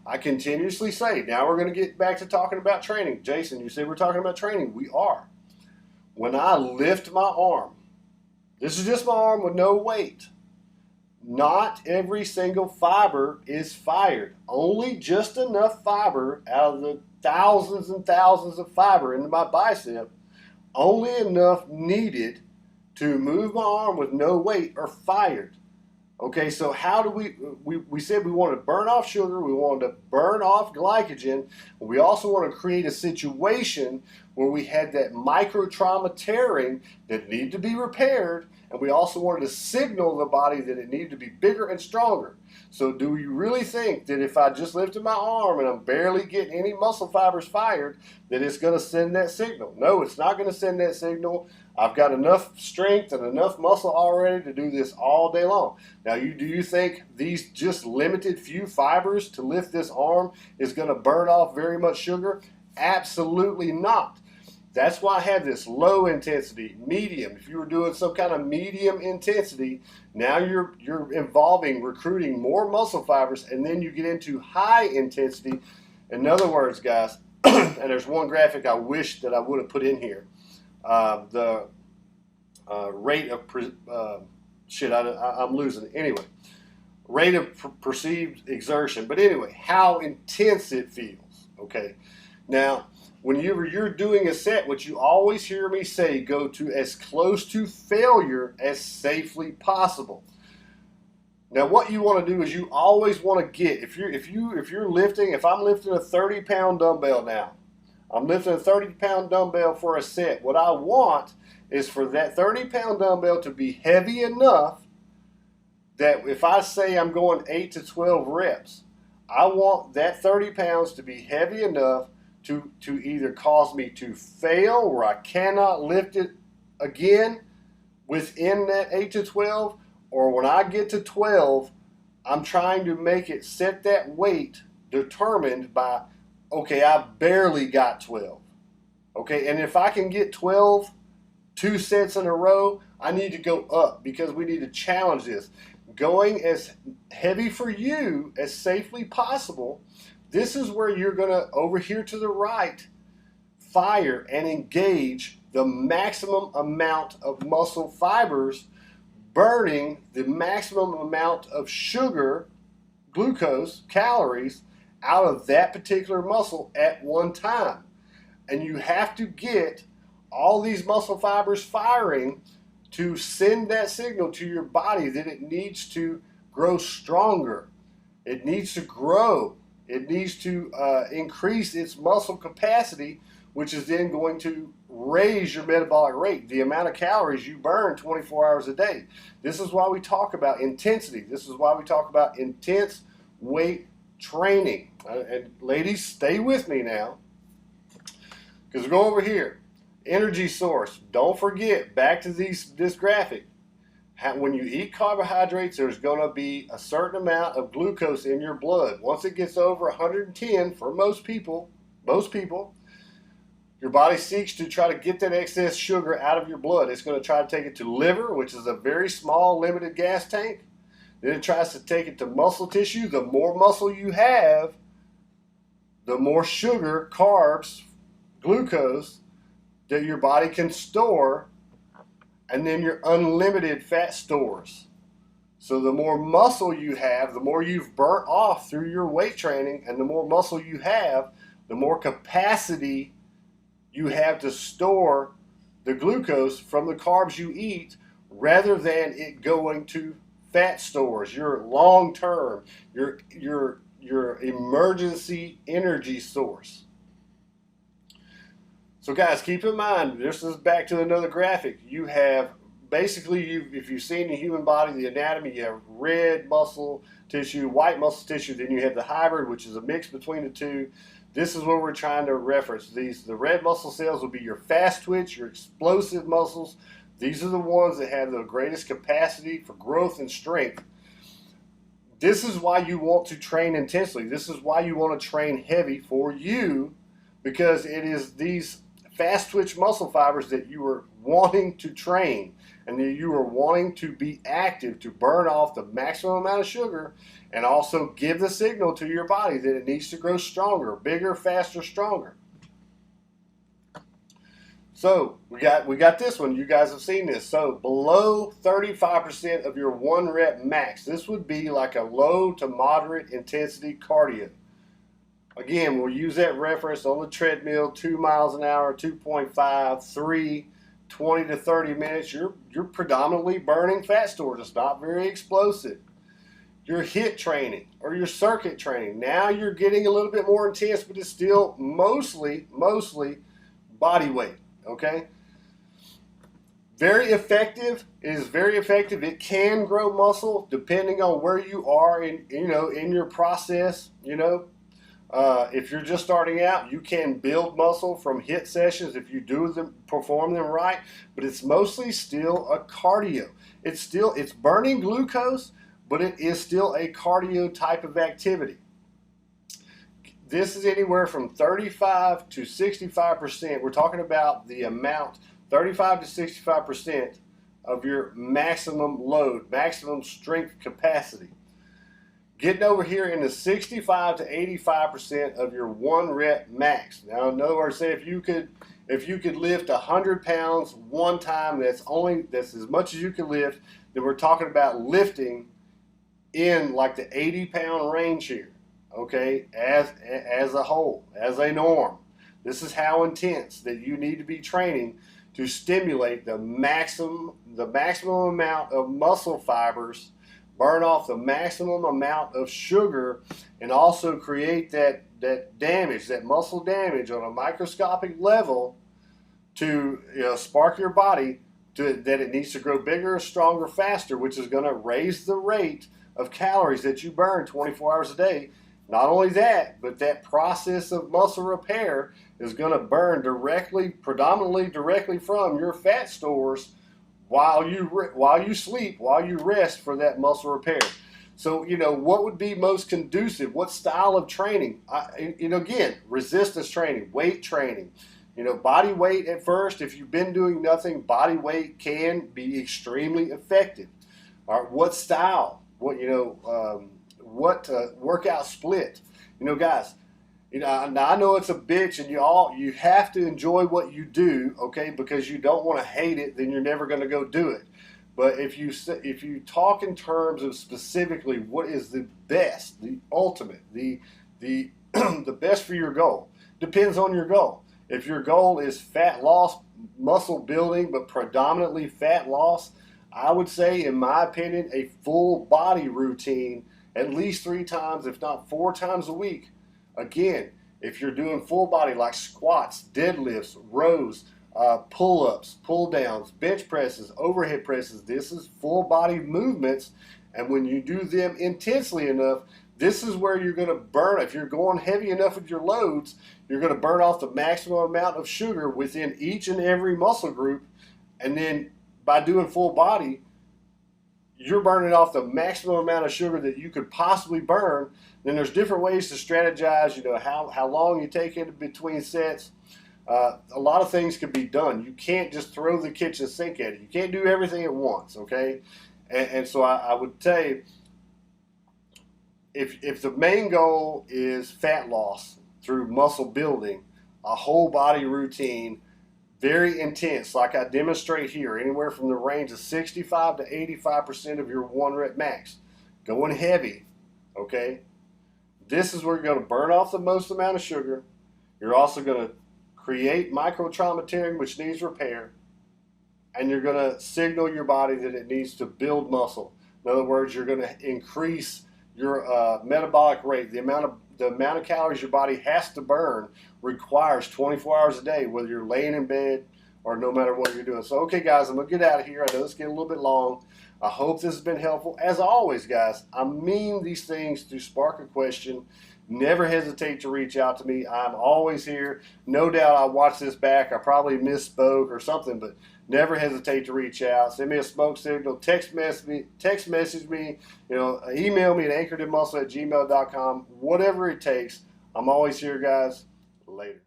I continuously say, now we're going to get back to talking about training. Jason, you say we're talking about training. We are. When I lift my arm, this is just my arm with no weight. Not every single fiber is fired. Only just enough fiber out of the thousands and thousands of fiber into my bicep, only enough needed to move my arm with no weight are fired. Okay, so how do we said we want to burn off sugar, we wanted to burn off glycogen, we also want to create a situation where we had that micro trauma tearing that needed to be repaired, and we also wanted to signal the body that it needed to be bigger and stronger. So do you really think that if I just lifted my arm and I'm barely getting any muscle fibers fired, that it's going to send that signal? No, it's not going to send that signal. I've got enough strength and enough muscle already to do this all day long. Now, do you think these just limited few fibers to lift this arm is going to burn off very much sugar? Absolutely not. That's why I have this low intensity, medium. If you were doing some kind of medium intensity, now you're involving recruiting more muscle fibers, and then you get into high intensity. In other words, guys, and there's one graphic I wish that I would have put in here. The rate of I'm losing it. Anyway, rate of perceived exertion. But anyway, how intense it feels. Okay, now when you're doing a set, what you always hear me say, go to as close to failure as safely possible. Now, what you want to do is you always want to get, if you're lifting, if I'm lifting a 30-pound dumbbell now, I'm lifting a 30-pound dumbbell for a set. What I want is for that 30-pound dumbbell to be heavy enough that if I say I'm going 8 to 12 reps, I want that 30 pounds to be heavy enough to either cause me to fail where I cannot lift it again within that 8 to 12, or when I get to 12, I'm trying to make it set that weight determined by, okay, I barely got 12. Okay, and if I can get 12, 2 sets in a row, I need to go up because we need to challenge this. Going as heavy for you as safely possible. This is where you're going to, over here to the right, fire and engage the maximum amount of muscle fibers, burning the maximum amount of sugar, glucose, calories, out of that particular muscle at one time. And you have to get all these muscle fibers firing to send that signal to your body that it needs to grow stronger. It needs to grow. It needs to increase its muscle capacity, which is then going to raise your metabolic rate, the amount of calories you burn 24 hours a day. This is why we talk about intensity. This is why we talk about intense weight training. And ladies, stay with me now, because we're going over here. Energy source. Don't forget, back to this graphic. When you eat carbohydrates, there's going to be a certain amount of glucose in your blood. Once it gets over 110, for most people, your body seeks to try to get that excess sugar out of your blood. It's going to try to take it to liver, which is a very small, limited gas tank. Then it tries to take it to muscle tissue. The more muscle you have, the more sugar, carbs, glucose that your body can store, and then your unlimited fat stores. So the more muscle you have, the more you've burnt off through your weight training, and the more muscle you have, the more capacity you have to store the glucose from the carbs you eat, rather than it going to fat stores, your long-term, your emergency energy source. So guys, keep in mind, this is back to another graphic. You have, basically, if you've seen the human body, the anatomy, you have red muscle tissue, white muscle tissue, then you have the hybrid, which is a mix between the two. This is what we're trying to reference. The red muscle cells will be your fast twitch, your explosive muscles. These are the ones that have the greatest capacity for growth and strength. This is why you want to train intensely. This is why you want to train heavy for you, because it is these fast twitch muscle fibers that you are wanting to train. and then you are wanting to be active to burn off the maximum amount of sugar and also give the signal to your body that it needs to grow stronger, bigger, faster, stronger. So we got this one. You guys have seen this. So below 35% of your 1 rep max. This would be like a low to moderate intensity cardio. Again, we'll use that reference on the treadmill, 2 miles an hour, 2.5, 3, 20 to 30 minutes. You're predominantly burning fat stores. It's not very explosive. Your HIIT training or your circuit training, now you're getting a little bit more intense, but it's still mostly body weight. Okay, very effective. It is very effective. It can grow muscle depending on where you are in your process. If you're just starting out, you can build muscle from HIIT sessions if you perform them right. But it's mostly still a cardio. It's burning glucose, but it is still a cardio type of activity. This is anywhere from 35 to 65%. We're talking about the amount, 35 to 65% of your maximum load, maximum strength capacity. Getting over here in the 65 to 85% of your 1 rep max. Now, in other words, say if you could lift 100 pounds one time, that's as much as you can lift, then we're talking about lifting in like the 80-pound range here. Okay, as a whole, as a norm. This is how intense that you need to be training to stimulate the maximum amount of muscle fibers, burn off the maximum amount of sugar, and also create that damage, that muscle damage on a microscopic level to spark your body that it needs to grow bigger, stronger, faster, which is going to raise the rate of calories that you burn 24 hours a day. Not only that, but that process of muscle repair is going to burn predominantly directly from your fat stores while you sleep, while you rest for that muscle repair. So, what would be most conducive? What style of training? Again, resistance training, weight training. Body weight at first. If you've been doing nothing, body weight can be extremely effective. All right, what style? What workout split? Guys, now I know it's a bitch, and you have to enjoy what you do, okay? Because you don't want to hate it, then you're never going to go do it. But if you talk in terms of specifically what is the best, the ultimate, the the best for your goal, depends on your goal. If your goal is fat loss, muscle building, but predominantly fat loss, I would say, in my opinion, a full body routine at least 3 times, if not 4 times a week. Again, if you're doing full body like squats, deadlifts, rows, pull-ups, pull-downs, bench presses, overhead presses, this is full body movements. And when you do them intensely enough, this is where you're going to burn. If you're going heavy enough with your loads, you're going to burn off the maximum amount of sugar within each and every muscle group. And then by doing full body, you're burning off the maximum amount of sugar that you could possibly burn. Then there's different ways to strategize, how long you take it between sets. A lot of things can be done. You can't just throw the kitchen sink at it. You can't do everything at once, okay? And so I would say, if the main goal is fat loss through muscle building, a whole body routine, very intense, like I demonstrate here, anywhere from the range of 65 to 85% of your 1 rep max. Going heavy, okay? This is where you're going to burn off the most amount of sugar. You're also going to create microtraumatic, which needs repair. And you're going to signal your body that it needs to build muscle. In other words, you're going to increase your metabolic rate. The amount of calories your body has to burn requires 24 hours a day, whether you're laying in bed or no matter what you're doing. So, okay, guys, I'm going to get out of here. I know this getting a little bit long. I hope this has been helpful. As always, guys, I mean these things to spark a question. Never hesitate to reach out to me. I'm always here. No doubt I'll watch this back. I probably misspoke or something, but never hesitate to reach out. Send me a smoke signal. Text message me. Email me at anchoredinmuscle@gmail.com. Whatever it takes. I'm always here, guys. Later.